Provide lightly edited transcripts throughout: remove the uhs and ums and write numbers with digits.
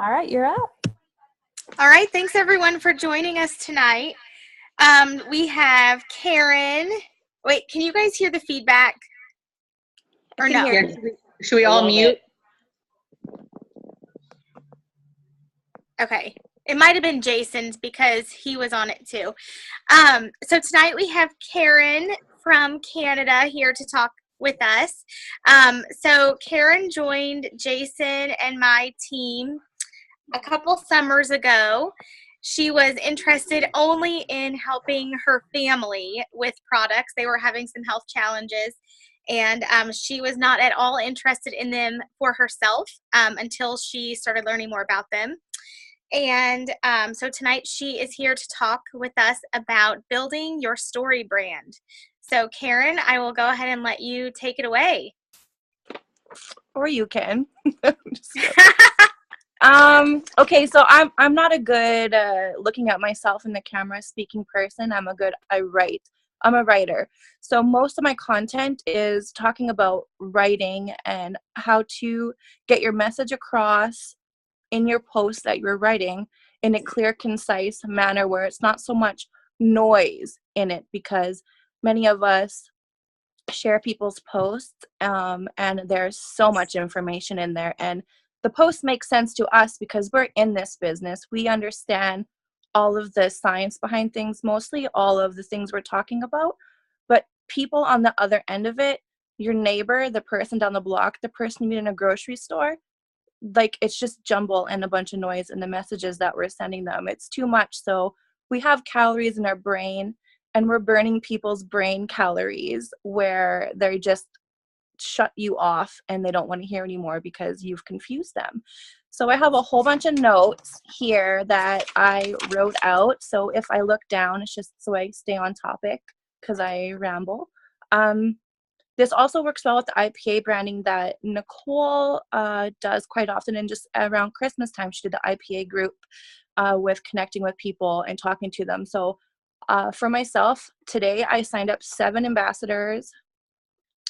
All right, you're up. All right, thanks everyone for joining us tonight. We have Karen. Wait, can you guys hear the feedback I or can hear no? Yeah, you should we a all little mute? bit. Okay. It might have been Jason's because he was on it too. So tonight we have Karen from Canada here to talk with us. So Karen joined Jason and my team a couple summers ago. She was interested only in helping her family with products. They were having some health challenges, and she was not at all interested in them for herself until she started learning more about them. And so tonight she is here to talk with us about building your story brand. So Karen, I will go ahead and let you take it away. Or you can. Okay, so I'm not a good looking at myself in the camera speaking person. I'm a writer. So most of my content is talking about writing and how to get your message across in your post that you're writing in a clear, concise manner where it's not so much noise in it, because many of us share people's posts, and there's so much information in there, and the post makes sense to us because we're in this business. We understand all of the science behind things, mostly all of the things we're talking about, but people on the other end of it, your neighbor, the person down the block, the person you meet in a grocery store, like, it's just jumble and a bunch of noise in the messages that we're sending them. It's too much. So we have calories in our brain, and we're burning people's brain calories where they just shut you off and they don't want to hear anymore because you've confused them. So I have a whole bunch of notes here that I wrote out. So if I look down, it's just so I stay on topic because I ramble. This also works well with the IPA branding that Nicole does quite often. And just around Christmas time, she did the IPA group with connecting with people and talking to them. So for myself, today I signed up 7 ambassadors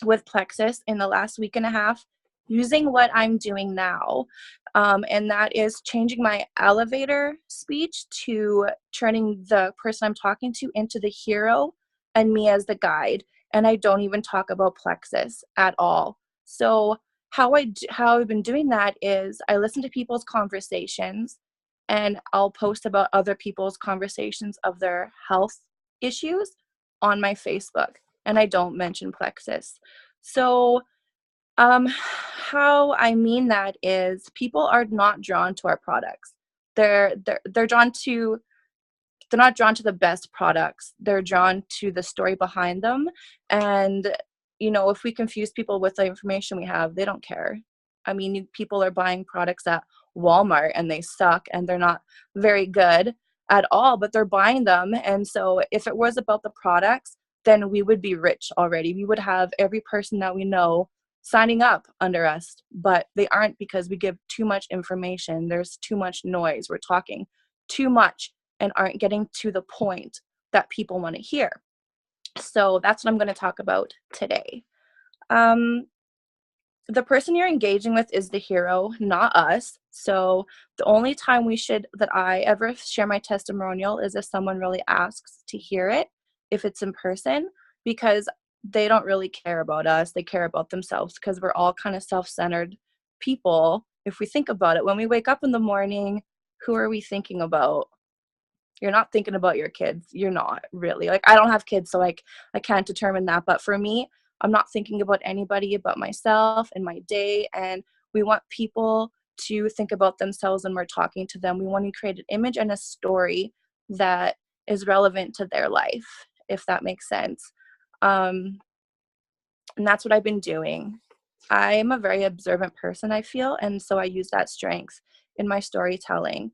with Plexus in the last week and a half using what I'm doing now. And that is changing my elevator speech to turning the person I'm talking to into the hero and me as the guide. And I don't even talk about Plexus at all. So how I've been doing that is I listen to people's conversations, and I'll post about other people's conversations of their health issues on my Facebook, and I don't mention Plexus. So how I mean that is people are not drawn to our products. They're drawn to they're not drawn to the best products. They're drawn to the story behind them. And, if we confuse people with the information we have, they don't care. I mean, people are buying products at Walmart and they suck and they're not very good at all, but they're buying them. And so if it was about the products, then we would be rich already. We would have every person that we know signing up under us, but they aren't because we give too much information. There's too much noise. We're talking too much and aren't getting to the point that people want to hear. So that's what I'm going to talk about today. The person you're engaging with is the hero, not us. So the only time that I ever share my testimonial is if someone really asks to hear it, if it's in person, because they don't really care about us. They care about themselves because we're all kind of self-centered people. If we think about it, when we wake up in the morning, who are we thinking about? You're not thinking about your kids. You're not really. Like, I don't have kids, so like I can't determine that. But for me, I'm not thinking about anybody but myself and my day. And we want people to think about themselves when we're talking to them. We want to create an image and a story that is relevant to their life, if that makes sense. And that's what I've been doing. I'm a very observant person, I feel, and so I use that strength in my storytelling.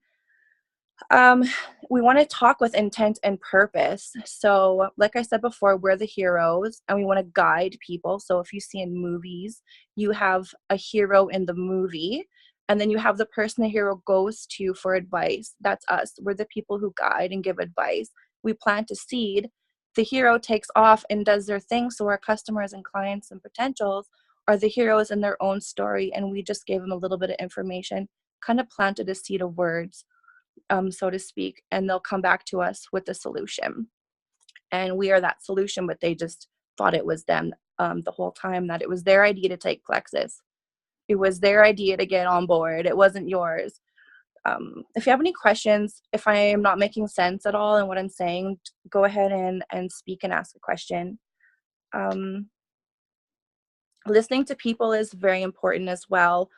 We want to talk with intent and purpose. So like I said before, we're the heroes and we want to guide people. So if you see in movies, you have a hero in the movie, and then you have the person the hero goes to for advice. That's us. We're the people who guide and give advice. We plant a seed. The hero takes off and does their thing. So our customers and clients and potentials are the heroes in their own story, and we just gave them a little bit of information kind of planted a seed of words, so to speak, and they'll come back to us with a solution. And we are that solution, but they just thought it was them, the whole time, that it was their idea to take Plexus. It was their idea to get on board. It wasn't yours. If you have any questions, if I am not making sense at all in what I'm saying, go ahead and speak and ask a question. Listening to people is very important as well.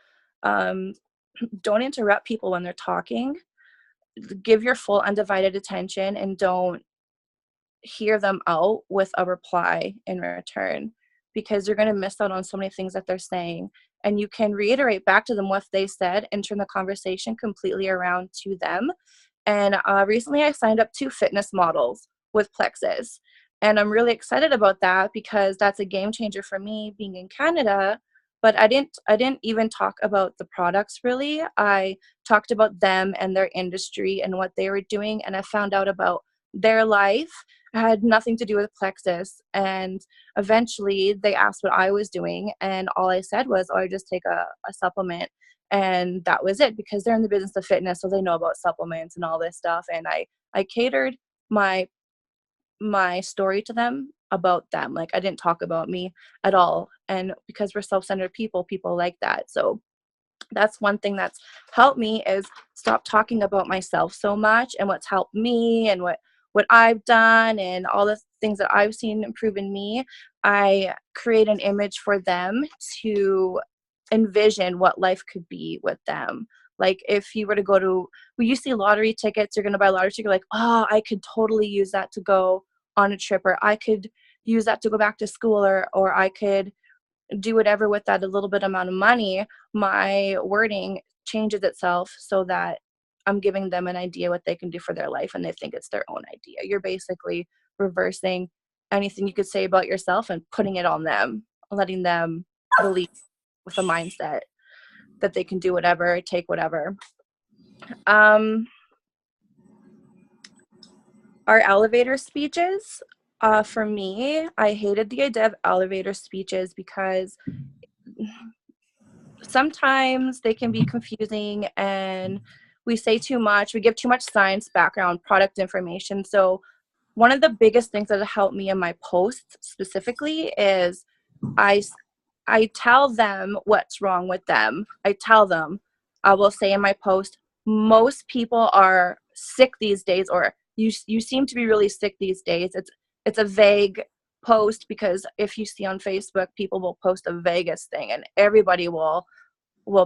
Don't interrupt people when they're talking. Give your full undivided attention and don't hear them out with a reply in return, because you're going to miss out on so many things that they're saying. And you can reiterate back to them what they said and turn the conversation completely around to them. And recently I signed up 2 fitness models with Plexus. And I'm really excited about that because that's a game changer for me being in Canada. But I didn't even talk about the products really. I talked about them and their industry and what they were doing. And I found out about their life. It had nothing to do with Plexus. And eventually they asked what I was doing. And all I said was, oh, I just take a supplement. And that was it, because they're in the business of fitness, so they know about supplements and all this stuff. And I catered my story to them about them. Like, I didn't talk about me at all. And because we're self-centered people like that. So that's one thing that's helped me, is stop talking about myself so much, and what's helped me and what I've done and all the things that I've seen improve in me. I create an image for them to envision what life could be with them. Like, if you were to go to, when you see lottery tickets, you're going to buy a lottery ticket, like, oh, I could totally use that to go on a trip, or I could use that to go back to school, or I could do whatever with that a little bit amount of money. My wording changes itself so that I'm giving them an idea what they can do for their life, and they think it's their own idea. You're basically reversing anything you could say about yourself and putting it on them, letting them believe with a mindset that they can do whatever, take whatever. Our elevator speeches, for me, I hated the idea of elevator speeches because sometimes they can be confusing and we say too much. We give too much science background, product information. So one of the biggest things that helped me in my posts specifically is I I tell them what's wrong with them. I tell them, I will say in my post, most people are sick these days, or you seem to be really sick these days. It's a vague post, because if you see on Facebook, people will post the vaguest thing and everybody will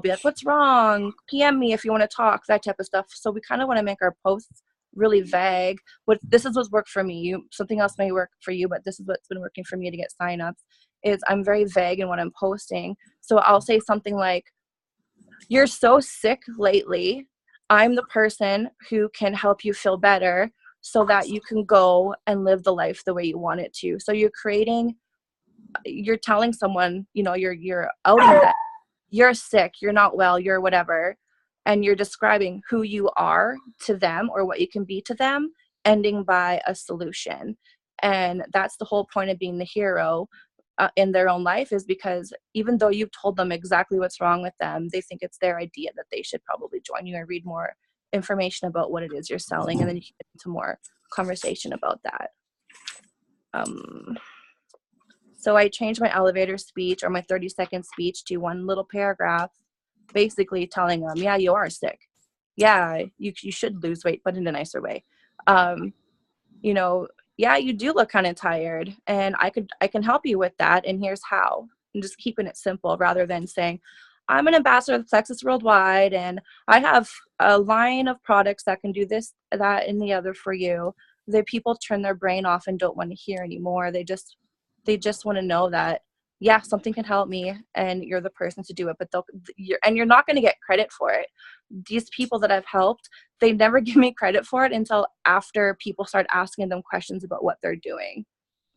be like, what's wrong? PM me if you want to talk, that type of stuff. So we kind of want to make our posts really vague. This is what's worked for me. Something else may work for you, but this is what's been working for me to get signups. Is I'm very vague in what I'm posting. So I'll say something like, you're so sick lately. I'm the person who can help you feel better so that you can go and live the life the way you want it to. So you're telling someone, you're outing that you're sick, you're not well, you're whatever, and you're describing who you are to them or what you can be to them, ending by a solution. And that's the whole point of being the hero in their own life, is because even though you've told them exactly what's wrong with them, they think it's their idea that they should probably join you and read more information about what it is you're selling, and then you can get into more conversation about that. So I changed my elevator speech, or my 30-second speech, to one little paragraph, basically telling them, yeah, you are sick. Yeah, you should lose weight, but in a nicer way. Yeah, you do look kind of tired, and I can help you with that, and here's how. And just keeping it simple rather than saying, I'm an ambassador of Plexus Worldwide, and I have a line of products that can do this, that, and the other for you. The people turn their brain off and don't want to hear anymore. They just want to know that, yeah, something can help me, and you're the person to do it. But you're not going to get credit for it. These people that I've helped, they never give me credit for it until after people start asking them questions about what they're doing.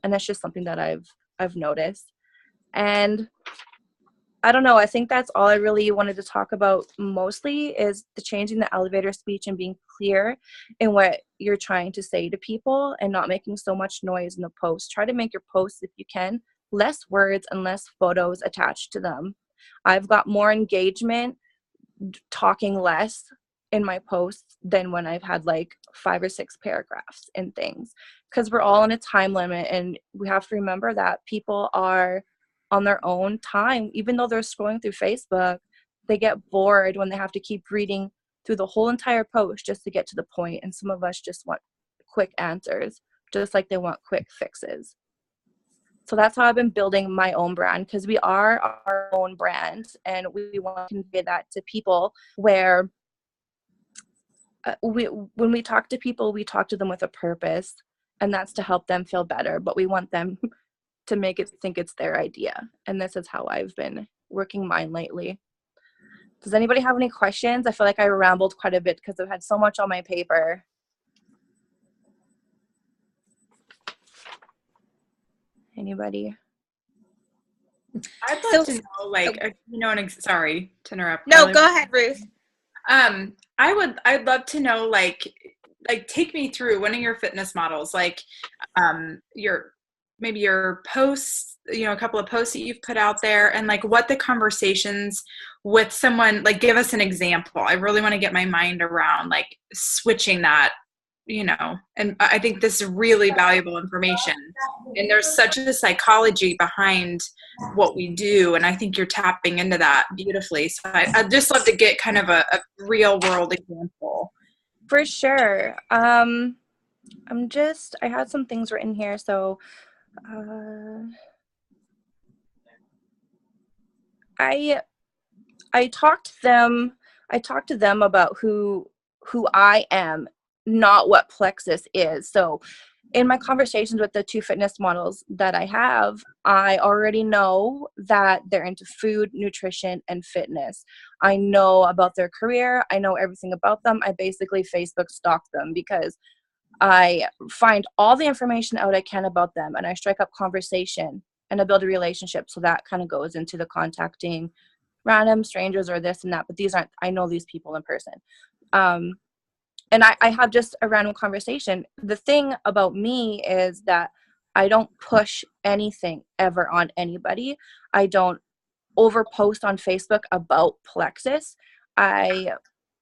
And that's just something that I've noticed. And I don't know, I think that's all I really wanted to talk about mostly, is the changing the elevator speech and being clear in what you're trying to say to people and not making so much noise in the post. Try to make your posts, if you can, less words and less photos attached to them. I've got more engagement talking less in my posts than when I've had like 5 or 6 paragraphs and things, because we're all in a time limit, and we have to remember that people are on their own time. Even though they're scrolling through Facebook, they get bored when they have to keep reading through the whole entire post just to get to the point, and some of us just want quick answers, just like they want quick fixes. So that's how I've been building my own brand, because we are our own brand, and we want to convey that to people where when we talk to people, we talk to them with a purpose, and that's to help them feel better, but we want them to make it think it's their idea. And this is how I've been working mine lately. Does anybody have any questions? I feel like I rambled quite a bit because I've had so much on my paper. Anybody? I'd like to know, like, sorry to interrupt. No, go ahead, Ruth. I'd love to know, like take me through one of your fitness models, like, your posts, a couple of posts that you've put out there, and like what the conversations with someone, like, give us an example. I really want to get my mind around like switching that, and I think this is really valuable information, and there's such a psychology behind what we do, and I think you're tapping into that beautifully. So I'd just love to get kind of a real world example. For sure. I had some things written here. So I talked to them about who I am, not what Plexus is. So in my conversations with the 2 fitness models that I have, I already know that they're into food, nutrition, and fitness. I know about their career. I know everything about them. I basically Facebook stalk them because I find all the information out I can about them, and I strike up conversation, and I build a relationship. So that kind of goes into the contacting random strangers or this and that, but I know these people in person. And I have just a random conversation. The thing about me is that I don't push anything ever on anybody. I don't overpost on Facebook about Plexus. I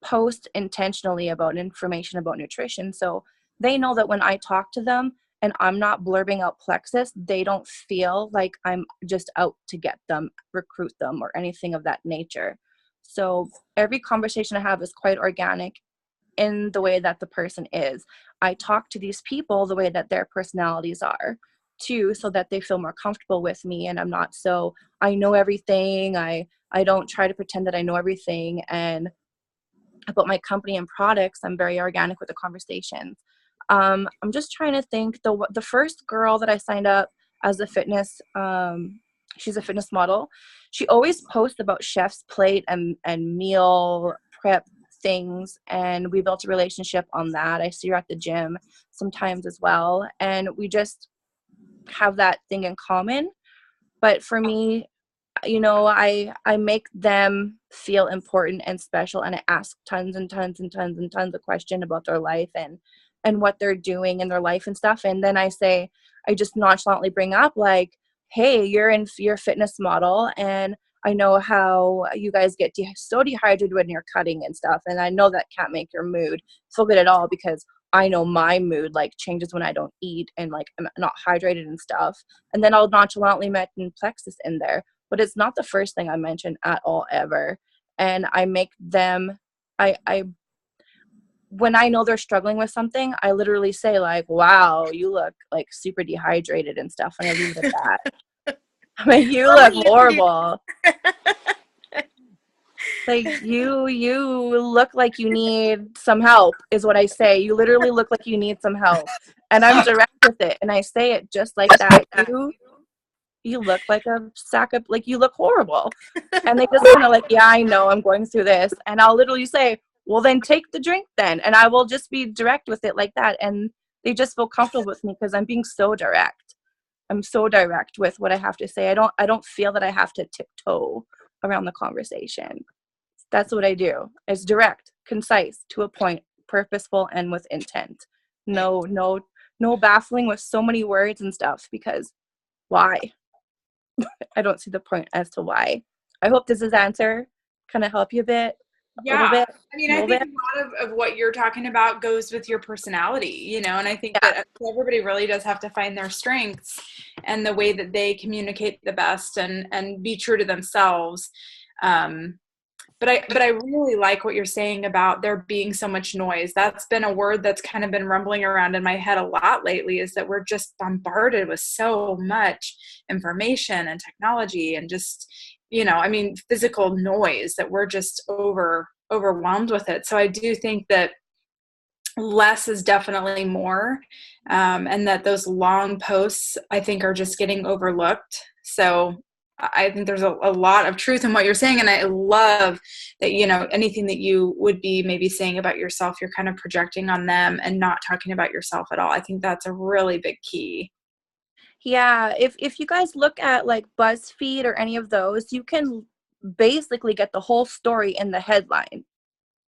post intentionally about information about nutrition. So they know that when I talk to them and I'm not blurbing out Plexus, they don't feel like I'm just out to get them, recruit them, or anything of that nature. So every conversation I have is quite organic in the way that the person is. I talk to these people the way that their personalities are too, so that they feel more comfortable with me, and I'm not so I know everything. I don't try to pretend that I know everything. And about my company and products, I'm very organic with the conversations. I'm just trying to think. The first girl that I signed up as a fitness, she's a fitness model. She always posts about chef's plate and meal prep things, and we built a relationship on that. I see her at the gym sometimes as well, and we just have that thing in common. But for me, I make them feel important and special, and I ask tons and tons and tons and tons of questions about their life and what they're doing in their life and stuff. And then I just nonchalantly bring up, like, hey, you're a fitness model, and I know how you guys get so dehydrated when you're cutting and stuff, and I know that can't make your mood feel good at all, because I know my mood like changes when I don't eat and like I'm not hydrated and stuff. And then I'll nonchalantly mention Plexus in there, but it's not the first thing I mention at all ever. And I make them, I when I know they're struggling with something, I literally say, like, wow, you look like super dehydrated and stuff, and I leave it at that. I mean, you look horrible. Like, you look like you need some help, is what I say. You literally look like you need some help. And I'm direct with it, and I say it just like that. You look like a sack of, like, you look horrible. And they just kind of like, yeah, I know, I'm going through this. And I'll literally say, well, then take the drink then. And I will just be direct with it like that. And they just feel comfortable with me because I'm being so direct. I'm so direct with what I have to say. I don't feel that I have to tiptoe around the conversation. That's what I do. It's direct, concise, to a point, purposeful, and with intent. No baffling with so many words and stuff, because why? I don't see the point as to why. I hope this is answer kind of help you a bit. A little Yeah. bit, I mean, a I little think bit. a lot of what you're talking about goes with your personality, and I think Yeah. that everybody really does have to find their strengths and the way that they communicate the best and be true to themselves. Um, but I really like what you're saying about there being so much noise. That's been a word that's kind of been rumbling around in my head a lot lately, is that we're just bombarded with so much information and technology and just, I mean, physical noise, that we're just overwhelmed with it. So I do think that less is definitely more, and that those long posts, I think, are just getting overlooked. So I think there's a lot of truth in what you're saying, and I love that, anything that you would be maybe saying about yourself, you're kind of projecting on them and not talking about yourself at all. I think that's a really big key. Yeah, if you guys look at like BuzzFeed or any of those, you can basically get the whole story in the headline.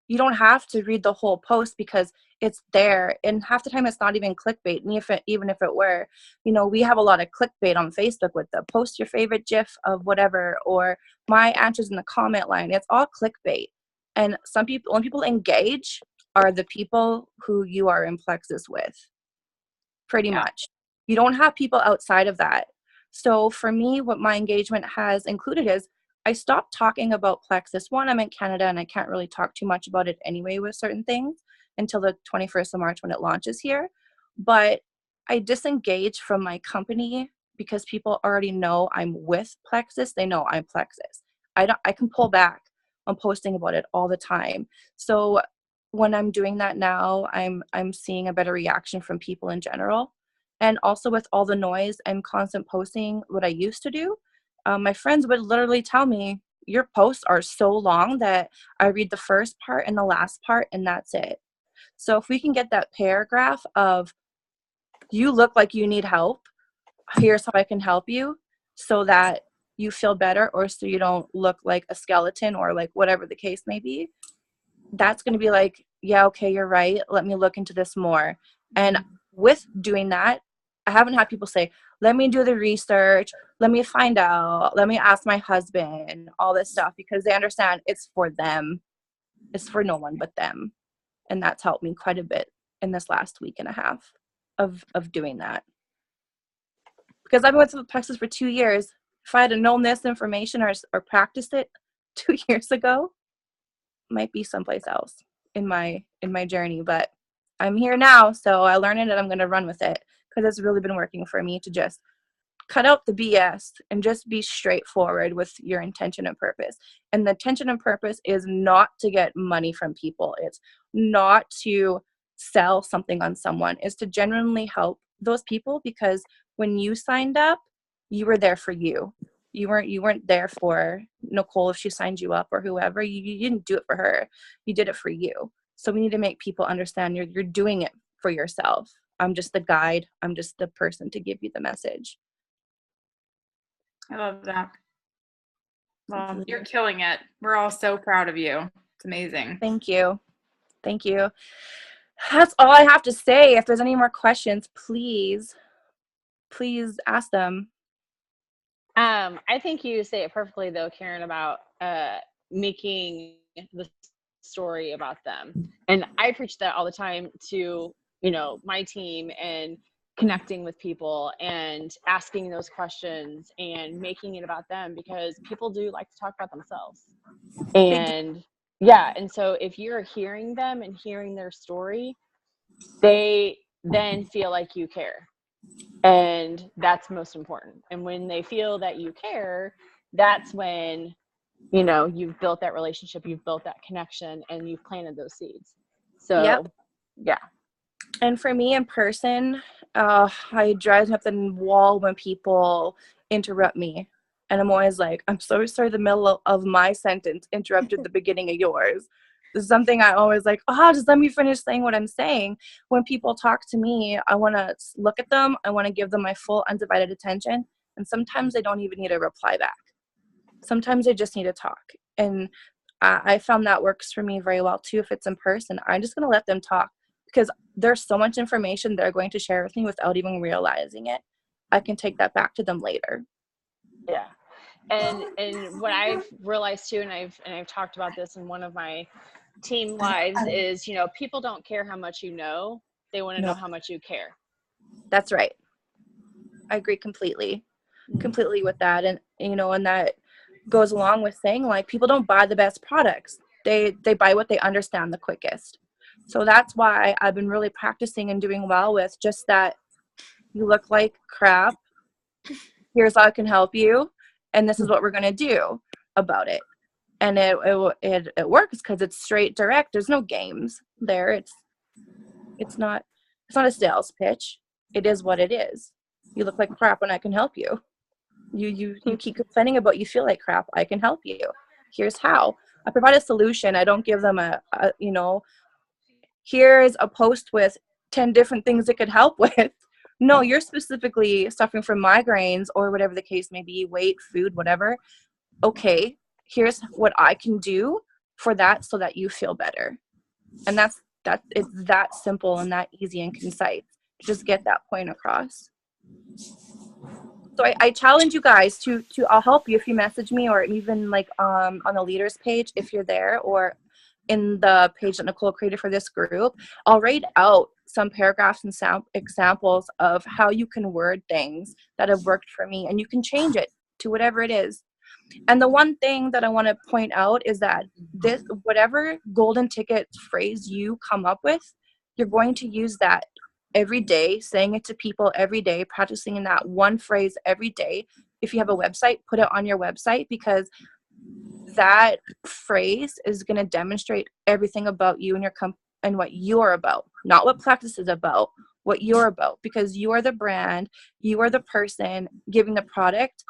You don't have to read the whole post because it's there. And half the time it's not even clickbait. And even if it were, we have a lot of clickbait on Facebook with the post your favorite GIF of whatever, or my answers in the comment line. It's all clickbait. And only people engage are the people who you are in plexus with, pretty Yeah. much. You don't have people outside of that. So for me, what my engagement has included is I stopped talking about plexus. One, I'm in Canada and I can't really talk too much about it anyway with certain things until the 21st of March when it launches here. But I disengage from my company because people already know I'm with plexus. They know I'm plexus. I can pull back on posting about it all the time. So when I'm doing that now, I'm seeing a better reaction from people in general. And also with all the noise and constant posting, what I used to do, my friends would literally tell me, your posts are so long that I read the first part and the last part and that's it. So if we can get that paragraph of, you look like you need help, here's how I can help you, so that you feel better, or so you don't look like a skeleton, or like whatever the case may be, that's going to be like, yeah, okay, you're right. Let me look into this more. And with doing that, I haven't had people say, let me do the research, let me find out, let me ask my husband, all this stuff, because they understand it's for them. It's for no one but them. And that's helped me quite a bit in this last week and a half of doing that. Because I've been with Texas for 2 years. If I had known this information or practiced it 2 years ago, might be someplace else in my journey, but I'm here now, so I learned it and I'm going to run with it, because it's really been working for me to just cut out the BS and just be straightforward with your intention and purpose. And the intention and purpose is not to get money from people. It's not to sell something on someone. It's to genuinely help those people, because when you signed up, you were there for you. You weren't there for Nicole if she signed you up, or whoever. You didn't do it for her. You did it for you. So we need to make people understand you're doing it for yourself. I'm just the guide. I'm just the person to give you the message. I love that. Well, Absolutely. you're killing it. We're all so proud of you. It's amazing. Thank you. Thank you. That's all I have to say. If there's any more questions, please ask them. I think you say it perfectly though, Karen, about making the story about them. And I preach that all the time to, my team, and connecting with people and asking those questions and making it about them, because people do like to talk about themselves. And yeah, and so if you're hearing them and hearing their story, they then feel like you care. And that's most important. And when they feel that you care, that's when, you've built that relationship, you've built that connection, and you've planted those seeds. So, Yep. yeah. And for me in person, I drive up the wall when people interrupt me. And I'm always like, I'm so sorry the middle of my sentence interrupted the beginning of yours. This is something I always like, just let me finish saying what I'm saying. When people talk to me, I want to look at them. I want to give them my full undivided attention. And sometimes they don't even need a reply back. Sometimes they just need to talk. And I found that works for me very well too. If it's in person, I'm just going to let them talk, because there's so much information they're going to share with me without even realizing it. I can take that back to them later. Yeah. And what I've realized too, and I've talked about this in one of my team lives, is, you know, people don't care how much you know, they want to know how much you care. That's right. I agree completely with that. And, you know, and that goes along with saying, like, people don't buy the best products. They buy what they understand the quickest. So that's why I've been really practicing and doing well with just that. You look like crap. Here's how I can help you. And this is what we're going to do about it. And it works because it's straight direct. There's no games there. It's not a sales pitch. It is what it is. You look like crap and I can help you. You keep complaining about you feel like crap. I can help you. Here's how. I provide a solution. I don't give them a you know, here's a post with 10 different things it could help with. No, you're specifically suffering from migraines or whatever the case may be, weight, food, whatever. Okay, here's what I can do for that so that you feel better. And it's that simple and that easy and concise. Just get that point across. So I challenge you guys to I'll help you if you message me, or even like on the leaders page if you're there, or in the page that Nicole created for this group. I'll write out some paragraphs and examples of how you can word things that have worked for me, and you can change it to whatever it is. And the one thing that I want to point out is that this, whatever golden ticket phrase you come up with, you're going to use that every day, saying it to people every day, practicing in that one phrase every day. If you have a website, put it on your website, because that phrase is going to demonstrate everything about you and your and what you're about, not what Plexus is about, what you're about, because you are the brand, you are the person giving the product.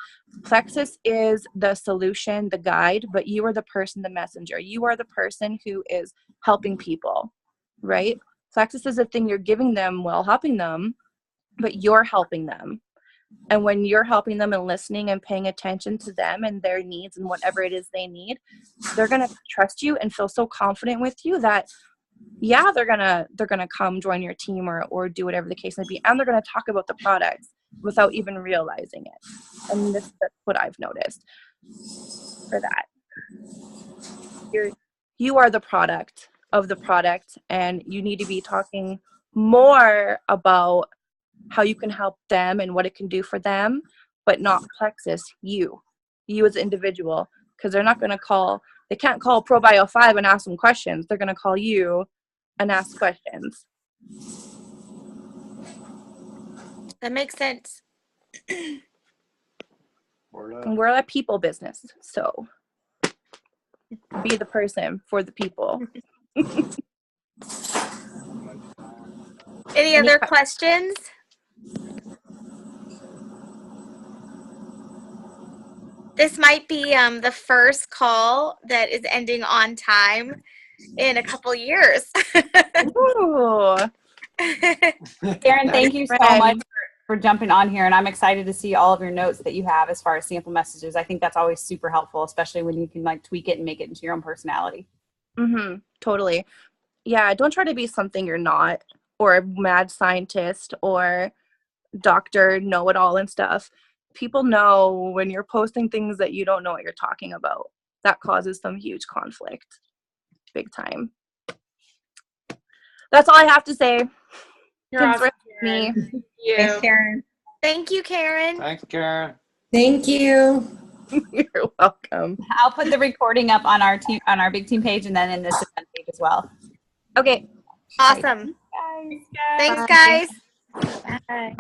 Plexus is the solution, the guide, but you are the person, the messenger. You are the person who is helping people, right? Plexus is the thing you're giving them while helping them, but you're helping them. And when you're helping them and listening and paying attention to them and their needs and whatever it is they need, they're going to trust you and feel so confident with you that, yeah, they're gonna come join your team or do whatever the case may be, and they're gonna talk about the products without even realizing it. And that's what I've noticed for that. You are the product of the product, and you need to be talking more about how you can help them and what it can do for them, but not Plexus, you as an individual, because they can't call ProBio 5 and ask them questions. They're gonna call you and ask questions. That makes sense. And we're a people business, so be the person for the people. Any other questions? This might be the first call that is ending on time in a couple years. Ooh. Karen, thank you so much for jumping on here, and I'm excited to see all of your notes that you have as far as sample messages. I think that's always super helpful, especially when you can like tweak it and make it into your own personality. Totally. Yeah, don't try to be something you're not, or a mad scientist or doctor know-it-all and stuff. People know when you're posting things that you don't know what you're talking about. That causes some huge conflict. Big time. That's all I have to say. You're awesome, me. Thanks, Karen. Thank you, Karen. Thanks, Karen. Thank you. You're welcome. I'll put the recording up on our team, on our big team page, and then in this event page as well. Okay. Awesome. Thanks, Thanks, guys. Bye.